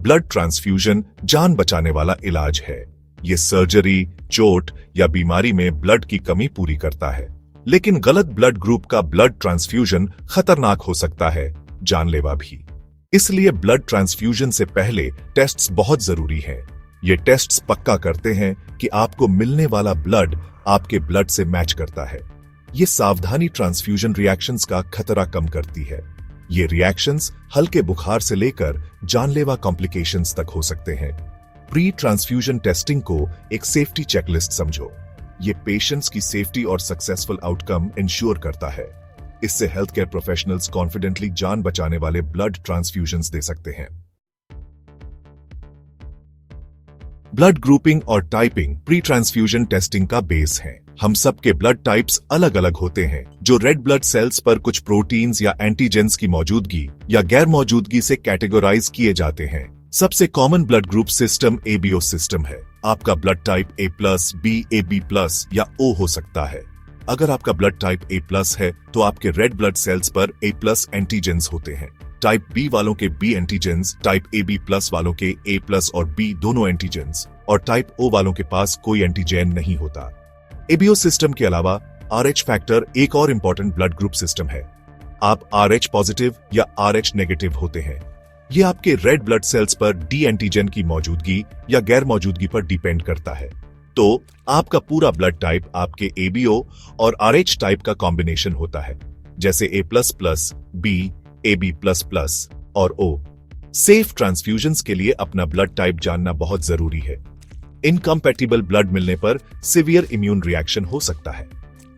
Blood transfusion जान बचाने वाला इलाज है। ये सर्जरी, चोट या बीमारी में ब्लड की कमी पूरी करता है। लेकिन गलत ब्लड ग्रुप का ब्लड ट्रांसफ्यूजन खतरनाक हो सकता है, जानलेवा भी। इसलिए ब्लड ट्रांसफ्यूजन से पहले टेस्ट्स बहुत जरूरी हैं। ये टेस्ट्स पक्का करते हैं कि आपको मिलने वाला ब्लड आपके ब्लड से मैच करता है। ये सावधानी ट्रांसफ्यूजन रिएक्शंस का खतरा कम करती है। ये रिएक्शंस हल्के बुखार से लेकर जानलेवा कॉम्प्लिकेशंस तक हो सकते हैं। प्री ट्रांसफ्यूजन टेस्टिंग को एक सेफ्टी चेकलिस्ट समझो। ये पेशेंट्स की सेफ्टी और सक्सेसफुल आउटकम इंश्योर करता है। इससे हेल्थ केयर प्रोफेशनल्स कॉन्फिडेंटली जान बचाने वाले ब्लड ट्रांसफ्यूजन्स दे सकते हैं। ब्लड ग्रुपिंग और टाइपिंग प्री ट्रांसफ्यूजन टेस्टिंग का बेस है। हम सबके ब्लड टाइप्स अलग अलग होते हैं, जो रेड ब्लड सेल्स पर कुछ प्रोटीन्स या एंटीजेंस की मौजूदगी या गैर मौजूदगी से कैटेगराइज किए जाते हैं। सबसे common blood group system ABO system है। आपका blood type A+, B, AB+ या O हो सकता है। अगर आपका ब्लड टाइप A+ है तो आपके रेड ब्लड सेल्स पर A+ एंटीजेंस होते हैं। टाइप B वालों के B एंटीजेंस, टाइप AB+ वालों के A+ और B दोनों एंटीजेंस, और टाइप O वालों के पास कोई एंटीजन नहीं होता। एबीओ सिस्टम के अलावा RH फैक्टर एक और इंपॉर्टेंट ब्लड ग्रुप सिस्टम है। आप RH पॉजिटिव या RH नेगेटिव होते हैं। ये आपके रेड ब्लड सेल्स पर D एंटीजन की मौजूदगी या गैर मौजूदगी पर डिपेंड करता है। तो आपका पूरा ब्लड टाइप आपके एबीओ और RH टाइप का कॉम्बिनेशन होता है, जैसे A++, B, AB++ और O। सेफ ट्रांसफ्यूजन्स के लिए अपना ब्लड टाइप जानना बहुत जरूरी है। इनकम्पैटिबल ब्लड मिलने पर सिवियर इम्यून रिएक्शन हो सकता है।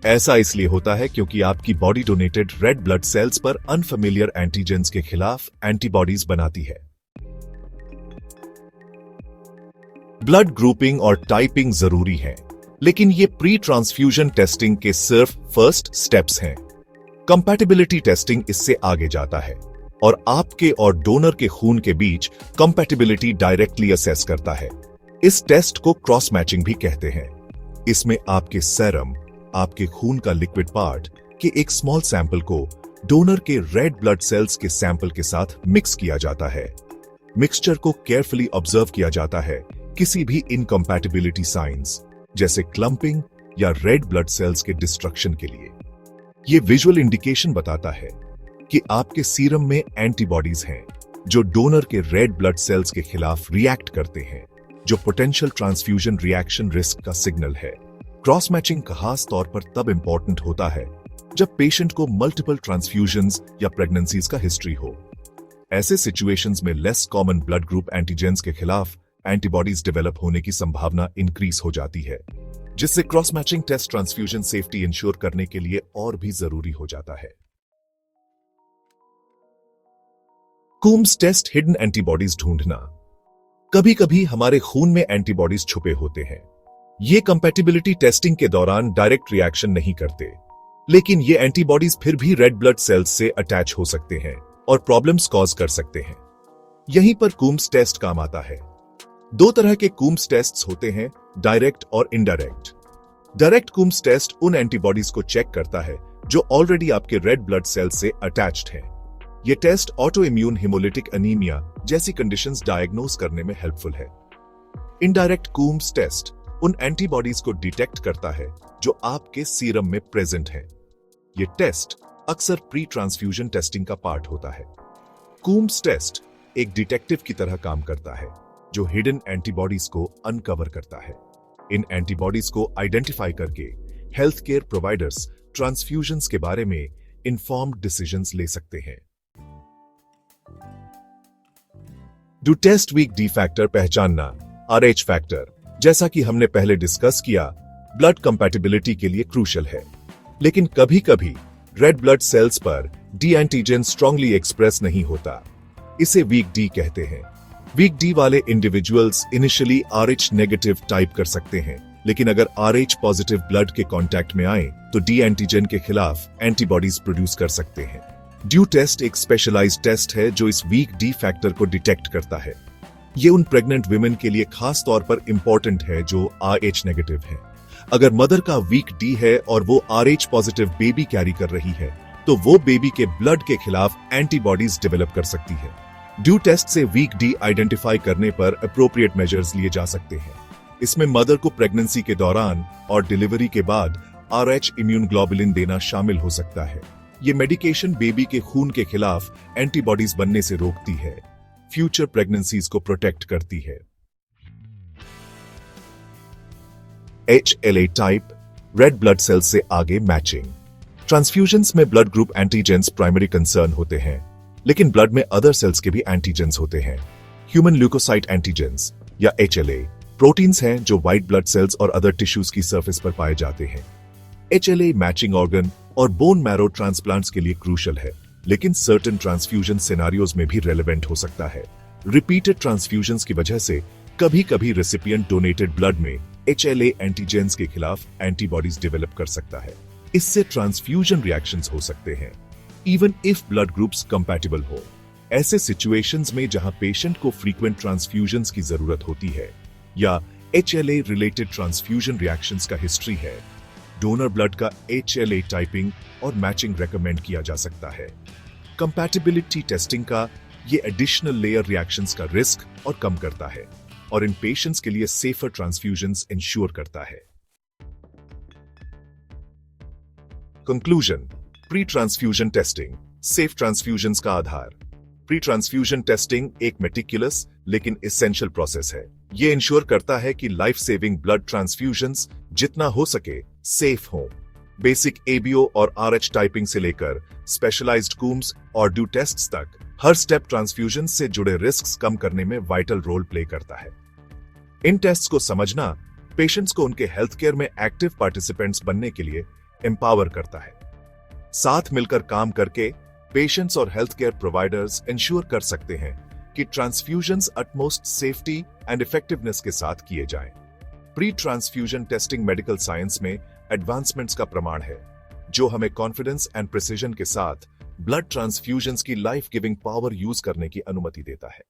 ऐसा इसलिए होता है क्योंकि आपकी body donated red blood sales पर अनफेमिलियर एंटीजेंस के खिलाफ एंटीबॉडीज बनाती है। ब्लड ग्रुपिंग और टाइपिंग जरूरी है, लेकिन ये प्री ट्रांसफ्यूजन टेस्टिंग के सिर्फ फर्स्ट स्टेप्स हैं। कंपैटिबिलिटी टेस्टिंग इससे आगे जाता है और आपके और डोनर के खून के बीच कंपैटिबिलिटी डायरेक्टली असेस करता है। इस टेस्ट को क्रॉस मैचिंग भी कहते हैं। इसमें आपके सेरम, आपके खून का लिक्विड पार्ट के एक स्मॉल सैंपल को डोनर के रेड ब्लड सेल्स के सैंपल के साथ मिक्स किया जाता है। मिक्सचर को केयरफुली ऑब्जर्व किया जाता है किसी भी इनकम्पैटिबिलिटी साइंस जैसे क्लंपिंग या रेड ब्लड सेल्स के डिस्ट्रक्शन के लिए। ये विजुअल इंडिकेशन बताता है कि आपके सीरम में एंटीबॉडीज हैं जो डोनर के रेड ब्लड सेल्स के खिलाफ रिएक्ट करते हैं, जो पोटेंशियल ट्रांसफ्यूजन रिएक्शन रिस्क का सिग्नल है। क्रॉस मैचिंग खास तौर पर तब इंपॉर्टेंट होता है जब पेशेंट को मल्टीपल ट्रांसफ्यूजन्स या प्रेगनेंसीज का हिस्ट्री हो। ऐसे सिचुएशंस में less common blood group antigens के खिलाफ एंटीबॉडीज डेवलप होने की संभावना इंक्रीज हो जाती है, जिससे cross matching test transfusion safety ensure करने के लिए और भी जरूरी हो जाता है। कूम्स टेस्ट हिडन एंटीबॉडीज ढूंढना। कभी कभी हमारे खून में एंटीबॉडीज छुपे होते हैं। ये कंपैटिबिलिटी टेस्टिंग के दौरान डायरेक्ट रिएक्शन नहीं करते, लेकिन ये एंटीबॉडीज फिर भी रेड ब्लड सेल्स से अटैच हो सकते हैं और प्रॉब्लम्स कॉज कर सकते हैं। यहीं पर कूम्स टेस्ट काम आता है। दो तरह के कूम्स टेस्ट्स होते हैं, डायरेक्ट और इनडायरेक्ट। डायरेक्ट कूम्स टेस्ट उन एंटीबॉडीज को चेक करता है जो ऑलरेडी आपके रेड ब्लड सेल्स से अटैच्ड हैं। ये test auto immune haemolytic anaemia जैसी कंडीशंस डायग्नोज करने में हेल्पफुल है। इनडायरेक्ट कूम्स टेस्ट उन एंटीबॉडीज को डिटेक्ट करता है जो आपके सीरम में प्रेजेंट हैं। ये टेस्ट अक्सर प्री ट्रांसफ्यूजन टेस्टिंग का पार्ट होता है। कूम्स टेस्ट एक डिटेक्टिव की तरह काम करता है जो हिडन एंटीबॉडीज को अनकवर करता है। इन एंटीबॉडीज को आइडेंटिफाई करके हेल्थ केयर प्रोवाइडर्स ट्रांसफ्यूजन्स के बारे में इन्फॉर्म्ड डिसीजंस ले सकते हैं। Du test weak D factor पहचानना। RH फैक्टर, जैसा कि हमने पहले डिस्कस किया, ब्लड कंपैटिबिलिटी के लिए क्रूशियल है, लेकिन कभी कभी रेड ब्लड सेल्स पर डी एंटीजन स्ट्रांगली एक्सप्रेस नहीं होता। इसे वीक डी कहते हैं। वीक डी वाले individuals initially RH negative type कर सकते हैं, लेकिन अगर RH पॉजिटिव ब्लड के कांटेक्ट में आए तो डी एंटीजन के खिलाफ एंटीबॉडीज प्रोड्यूस कर सकते हैं। ड्यू टेस्ट एक स्पेशलाइज्ड टेस्ट है जो इस वीक डी फैक्टर को डिटेक्ट करता है। ये उन प्रेग्नेंट विमेन के लिए खास तौर पर इंपॉर्टेंट है जो RH नेगेटिव है। अगर मदर का वीक डी है और वो RH पॉजिटिव बेबी कैरी कर रही है तो वो बेबी के ब्लड के खिलाफ एंटीबॉडीज डेवलप कर सकती है। ड्यू टेस्ट से वीक डी आइडेंटिफाई करने पर अप्रोप्रिएट मेजर्स लिए जा सकते हैं। इसमें मदर को प्रेगनेंसी के दौरान और डिलीवरी के बाद RH इम्यून ग्लोबुलिन देना शामिल हो सकता है। ये मेडिकेशन बेबी के खून के खिलाफ एंटीबॉडीज बनने से रोकती है, फ्यूचर प्रेगनेंसीज को प्रोटेक्ट करती है। HLA type, red blood cells से आगे मैचिंग। ट्रांसफ्यूजन्स में blood group antigens primary concern होते हैं, लेकिन ब्लड में अदर सेल्स के भी एंटीजेंस होते हैं। ह्यूमन ल्यूकोसाइट एंटीजेंस या HLA प्रोटीन्स हैं जो व्हाइट ब्लड सेल्स और अदर टिश्यूज की सरफेस पर पाए जाते हैं। HLA मैचिंग ऑर्गन और बोन मैरो ट्रांसप्लांट्स के लिए क्रूशल है, लेकिन सर्टेन ट्रांसफ्यूजन सिनेरियोज में भी रेलेवेंट हो सकता है। रिपीटेड ट्रांसफ्यूजन्स की वजह से कभी-कभी रेसिपिएंट डोनेटेड ब्लड में HLA एंटीजेंस के खिलाफ एंटीबॉडीज डेवलप कर सकता है। इससे ट्रांसफ्यूजन रिएक्शंस हो सकते हैं, even if blood groups compatible हो। ऐसे सिचुएशंस में जहां पेशेंट को फ्रीक्वेंट ट्रांसफ्यूजन्स की जरूरत होती है या HLA रिलेटेड ट्रांसफ्यूजन रिएक्शंस का हिस्ट्री है, डोनर ब्लड का HLA टाइपिंग और मैचिंग रेकमेंड किया जा सकता है। कंपैटिबिलिटी टेस्टिंग का ये एडिशनल लेयर रिएक्शंस का रिस्क और कम करता है और इन पेशेंट्स के लिए सेफर ट्रांसफ्यूजन्स इंश्योर करता है। Conclusion, pre transfusion testing safe transfusions का आधार। प्री ट्रांसफ्यूजन टेस्टिंग एक मेटिकुलस लेकिन एसेंशियल प्रोसेस है। यह इंश्योर करता है कि लाइफ सेविंग ब्लड ट्रांसफ्यूजन्स जितना हो सके सेफ हों। बेसिक ABO और RH टाइपिंग से लेकर स्पेशलाइज्ड कूम्स और ड्यू टेस्ट्स तक हर स्टेप ट्रांसफ्यूजन से जुड़े रिस्क्स कम करने में वाइटल रोल प्ले करता है। इन टेस्ट्स को समझना पेशेंट्स को उनके हेल्थ केयर में एक्टिव पार्टिसिपेंट्स बनने के लिए एम्पावर करता है। साथ मिलकर काम करके पेशेंट्स और हेल्थ केयर प्रोवाइडर्स इंश्योर कर सकते हैं कि transfusions utmost safety and effectiveness के साथ किए जाएं। Pre transfusion testing medical science में एडवांसमेंट्स का प्रमाण है, जो हमें कॉन्फिडेंस एंड प्रिसिजन के साथ ब्लड ट्रांसफ्यूजन्स की लाइफ गिविंग पावर यूज करने की अनुमति देता है।